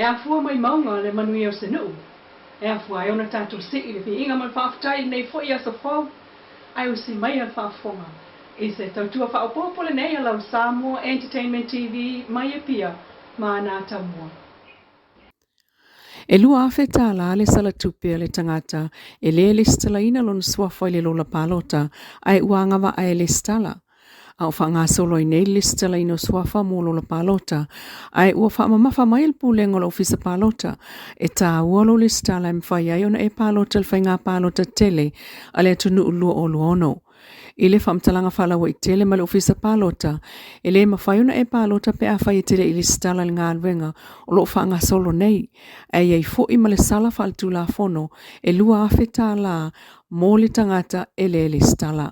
E a fua mai maunga le manui o se nuu. E a fua e ona tātou si i le fi inga man whaafutai nei fo i asa fau. Ai o si mai al whaafonga. I se tautua whaopopole nei a lau Samoa Entertainment TV mai e pia ma nā tamua. E lua afe tā la le sala tupe le tangata e le stalaina lona suafa i le lola palota ai uangava ai le stala. Au whanga solo i nei le stalaina suafa mo lola palota ai ua whaamamafa mai il pulengo la ofisa palota e tā ualo le stala e mwhai ai ona e palota le whainga palota tele a le tunu ulua o luono. I le whamtalanga whalawa i tele ma le ofisa palota, e le mawhaiuna e palota pe a whai tele i le stala le ngā luenga o lo whanga solo nei, e iei fo i ma le sala whaltu la fono, e lua awhi tā la mō le tangata e le stala.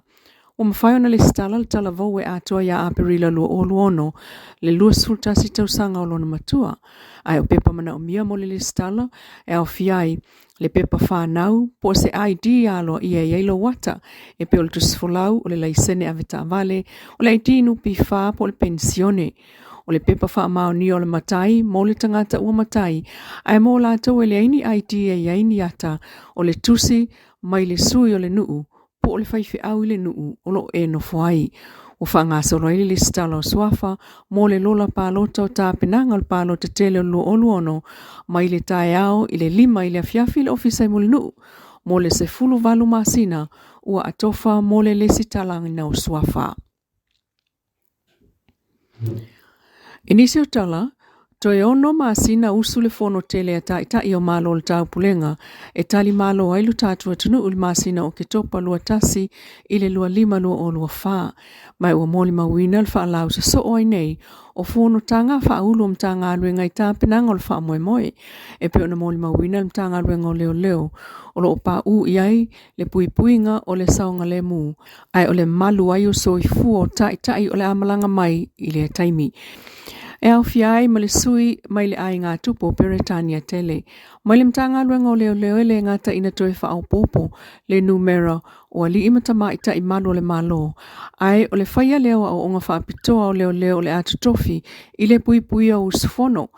O mawhaiuna le stala le tala vau e atua ia aperila lua o luono, le lua sultasi tausanga o lona matua, ai o pepa mana o mia mo le stala, e au fiai, le pepa whanau, po se ID alo i e eilo wata, e pe o le tusfolau o le laisene aveta vale, o le ID nupi wha po le pensione, o le pepa wha mao ni o le matai, mo le tangata ua matai, ai mo la tau e le aini ID e aini ata, o le tusi, mai le sui o le nuu, po o le whaiwhi au i le nuu, o lo e no fuai. O whanga solo ili le stala o suafa, mo le lola palota o tāpenanga o palota tele o lo oluono, mai le tae au i le lima i le afiafi le ofisa i muli nuu, mo le se fulu valu masina, ua atofa mo le lesi talangi na o suafa. Inisi o tala, toi ono masina usu le fono tele a ta i o malo le tau pulenga, e tali malo ailu tātua tunu uli masina o ke topa lua tasi i le lua lima lua o lua wha. Mai ua moli mawina le wha lau se so oi nei, o fono tanga wha ulu o mtanga aluenga i tāpenanga o le wha moe moe, e pe ona moli mawina le mtanga aluenga o leo leo, o lo pa u iai le pui puinga o le saonga le mu, ai o le malu ai o soi fuo tai o le amalanga mai i le taimi. E au fiai ma le sui mai le ai ngā tupo Peretania tele. Mai le mtanga luenga o leo leo ele ngata ina toe wha au popo le numera o ali imatama ita i malo le malo. Ai o le whaia leo o onga wha apitoa o leo leo le atu tofi i le pui pui o usfono.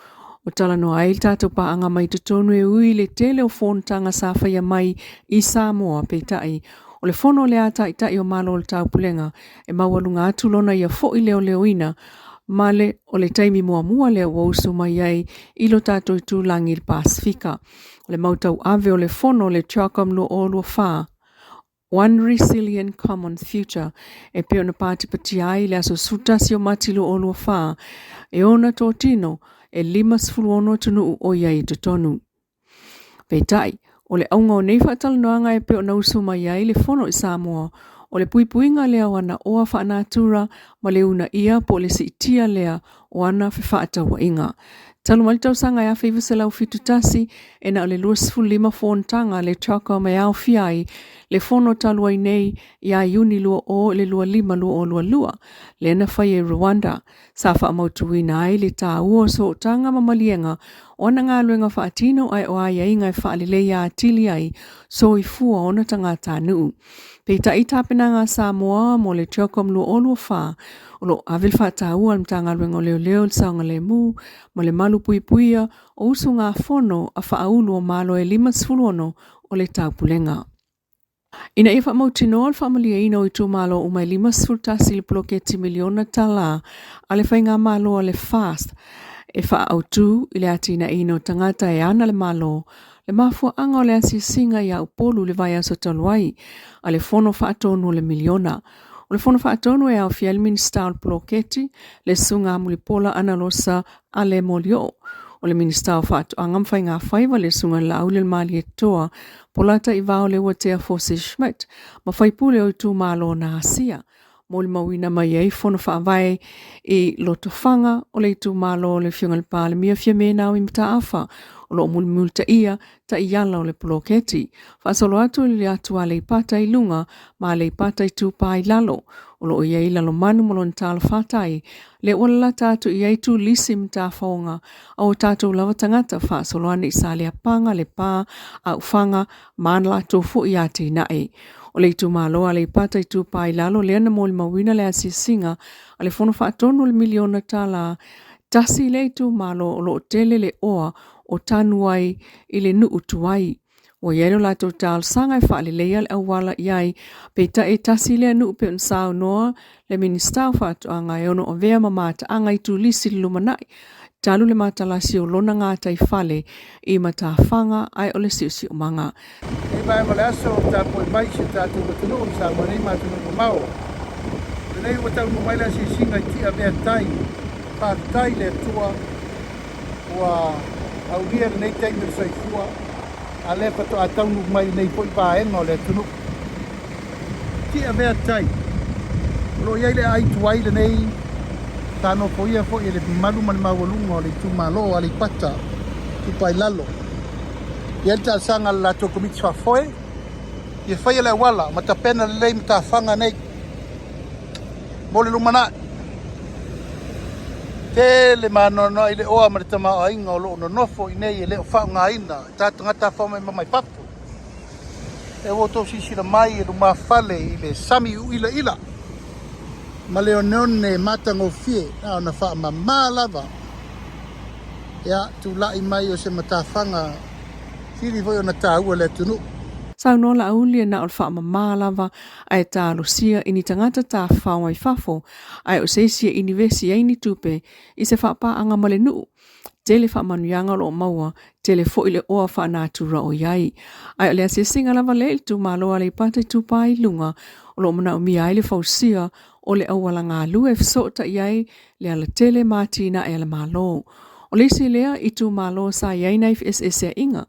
O tala no ai tātou pa anga mai tutonu e ui le tele o fontanga sa whaia mai i Samoa peitai. O le fono le ata ita i o malo le tau pulenga e mawalunga atu lona ia fo i leo leo ina. Male o le taimi mua leo wa usu mai ai ilo tātou i tūlangi il Pasifika. O le mautau ave o le fono le tiakam lo o lua wha. One Resilient Common Future e pe ona pātipati ai le aso sutasi o mati lo o lua wha. E ona tō tino e 5 tunu o iai tutonu. Peitai, o le aunga o nei whatalanoanga e pe ona usu mai ai le fono i Samoa. O le puipuinga lea wana oa whaanatura ma le una ia po le si itia lea o ana whewhaatawa inga. Talu malitau sanga ia whiwasa lau fitutasi e na o le 25 fontanga le chaka mai au fiai le fono talu ai nei ia iuni lua o le 25 lua o lua. Le na whai e Rwanda. Sa wha amautuina ai le tā ua so tanga mamalienga o ana ngā luenga whaatino ai o ai inga e whaalilea atili ai so i fua ona tangata nuu. Peita i tāpenanga Samoa mo le tiokom lua o lua wha, o lo awil whata ua mtanga luenga leo leo le saonga le mu, mo le malu pui puia o usu ngā fono a whaaulu o malo e 5 o le taupulenga. Ina iwa mautino al whaamalia ina o i tū malo o mai 5 le ploketi miliona tala, a le whainga malo a le fast, e wha au tū i le atina ino tangata e ana le malo, le mafua anga o le asisinga ia upolu le vai aso taluai, a le fono whaatonu le miliona. O le fono whaatonu e au fiel minista al ploketi, le sunga mulipola analosa a le molio. O le minista o whaatu angam whai ngā whaiva le sunga la au le mali e toa, polata i vao le watea Fosse Schmidt, ma whaipule o i tū malo na asia. Mo le mawina mai ei fono whaavai i loto whanga o le tū malo le whiunga le pāle mia fia mena o i mta awha, o lo mulmul ta ia ta iala o le poloketi. Whaasolo atu le atu a le ipata i lunga, ma le ipata i tūpā i lalo. O lo ia i lalo manu mo lo ntala whatai, le wala tātu i eitu lisi mta whaonga, au tātu lawa tangata whaasolo ane i sāle a panga le pā, au whanga, mana la tofu i ati nae. O le itu malo a le ipata i tūpā i lalo, le ana mo le mawina le asisinga, a le fono whaatonu le miliona tala, Tasi le tu malo o lo tele le oa o tanuai i le nuu tuai. O yelo la to tal sanga e whaale leia le awala iai pe ta e tasi le nuu pe unsao noa le ministau whatu anga e ono o vea mamata anga i tu lisi lumanai. Talu le matalasi o lona ngātai whale i mata whanga ai o le siusi o manga. E mai ma le aso o tāpoi mai se tātou matunu o sa mani matunu o mao. Nei o tau no mai la si singa i tia mea tai. Tai le tua ua au ria nei taimi le saifua a le pato a tau no mai nei poi paenga o le tunu. Tia mea tai. Lo iai le ai tuai le nei tano poia fo ele malu man mawalunga o le tumalo o le pata tu pai lalo. Ielta sanga la to komiti fa foi. Ye fai le wala mata pena le mata fanga nei. Mo le lumana. Te le mano no ile o amarita ma ainga o lo no nofo i nei le fa nga ina ta ngata fa mai papu. E wo to sisi la mai e luma fale ile sami ila. Ma le onone mata ngofie na fa ma lava. Ya tu la i mai o se mata fanga siri foi ona ta ua le tunu. Sau no la aulia na ol wha mamalawa ai tā lusia ini tangata tā whaunga i whafo ai o seisia ini vesi aini tupe i se whapa anga male nuu. Tele wha manuanga lo maua, tele fo ile oa wha nātura o iai. Ai o lea se singa lava le tu maloa le pate tupa i lunga o lo mana o mi ai le fausia o le awala ngā lue fsota iai le ala tele mātina e ala malo. O le si lea i tu malo sa iai naif SS inga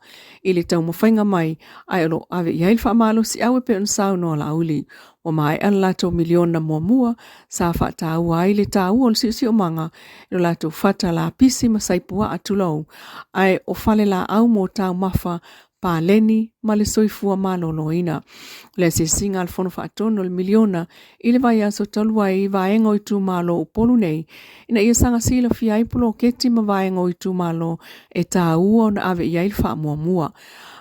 i le tau mawhainga mai ai alo ave iai wha malo si awe pe unsau no la auli. O mai an lato miliona mua sa wha tau ai le tau o si o manga i lato whata la pisi masaipua atulau ai o fale la au mo tau mafa pa leni ma le soifua malo loina. Le se singa al fono whaatono le miliona i le vai aso talua i vaenga i tu malo o polu nei. Ina ia sanga sila fia i polo keti ma vaenga i tu malo e tā ua na ave iai le wha mua.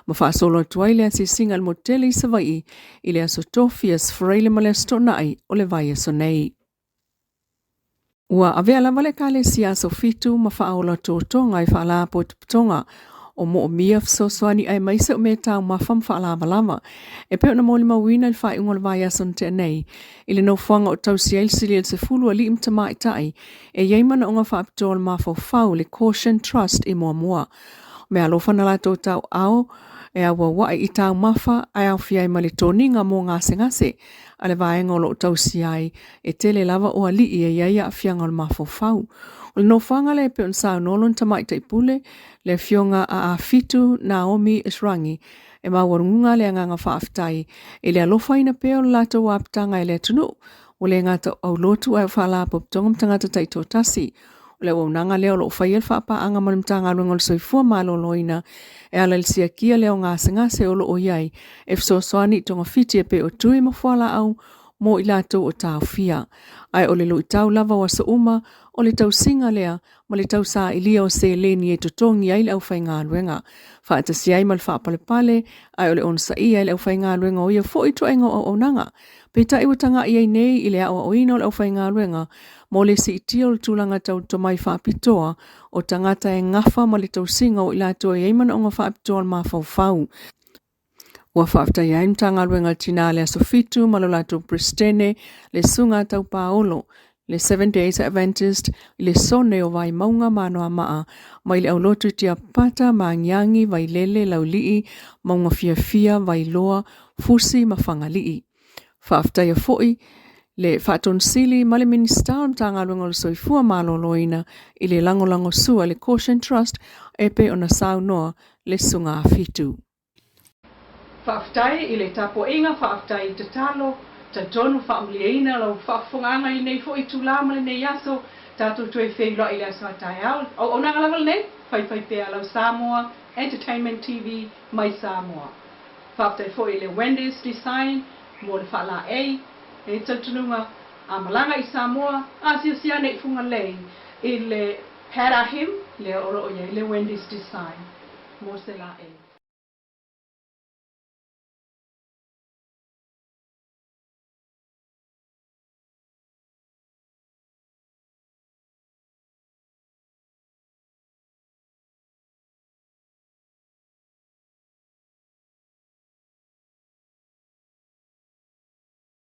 Ma wha solo tuai le se singa al motele i savai i le aso tofias freile ma le stonai o le vai aso nei. Ua ave ala vale kale si aso fitu ma wha aola tōtonga i wha la po tuputonga o mo mia fsoswani ai maise o me tau mafam whaalawalawa. E peo na mōli mawina i whai ungol vai ason te nei. Ile no whanga o tau siail sili se fulu a li imta mai tai. E yeimana o ngā whaapitol mafo whau le caution trust i mua. Me alofana la tō tau ao e awa wai i tau mafa ai au fiai mali tōninga mō ngase. Ale vaenga o lo tau siai e tele lava o ali i e iaia a fianga o mafo whau. O no whanga le pe unsau nolon tamai taipule le fionga a fitu Naomi Israngi e mawarunga le nganga whaaftai e le alofa ina peo lato waptanga e le tunu o le ngata au lotu ai whala poptongam tangata taito tasi o le waunanga leo lo whaiel whaapa anga manumtanga luenga le soifua malo loina e ala le siakia leo ngase o lo o iai e fsosoani tonga fiti e pe o tui mawhala au mo i lato o tau fia. Ai o le lo i tau lava wa sa uma o le tau singa lea ma le tau sa ilia o se leni e totongi ai le au whai ngā luenga. Whaata si ai mal whaapale ai o le onsa i ai le au whai ngā luenga o ia fo i toenga o onanga. Peta iwa tanga i ai nei i le au o ino le au whai ngā luenga mo le si itio le tūlanga tau tomai whaapitoa o tangata e ngafa ma le tau singa o i lato e eimana o ngā whaapitoa ma whau. Ua whaafta i aim tanga luenga tina le asofitu malolato Pristene le sunga tau paolo le 7 Days Adventist le sone o vai maunga manoa maa mai le aulotu tia pata maangiangi vai lele laulii maunga fia vai loa fusi mafangalii. Whaafta ia foi le whaaton sili ma le minister tanga luenga le soifua maloloina i le langolango sua le Caution Trust e pe ona sau noa le sunga fitu. Whaaftai i le tapo inga whaaftai i te talo, ta tonu whaamlieina lau whaafonganga i nei fo i tūlama le nei aso, tātou tue whewla i le aswatai au. O onanga level nei, whai pēa lau Samoa, Entertainment TV, mai Samoa. Whaaftai fo i le Wendy's Design, mo le whaala e tautununga a malanga i Samoa, a sia nei funga lei, i le Parahim, le oro o le Wendy's Design, mo se la e.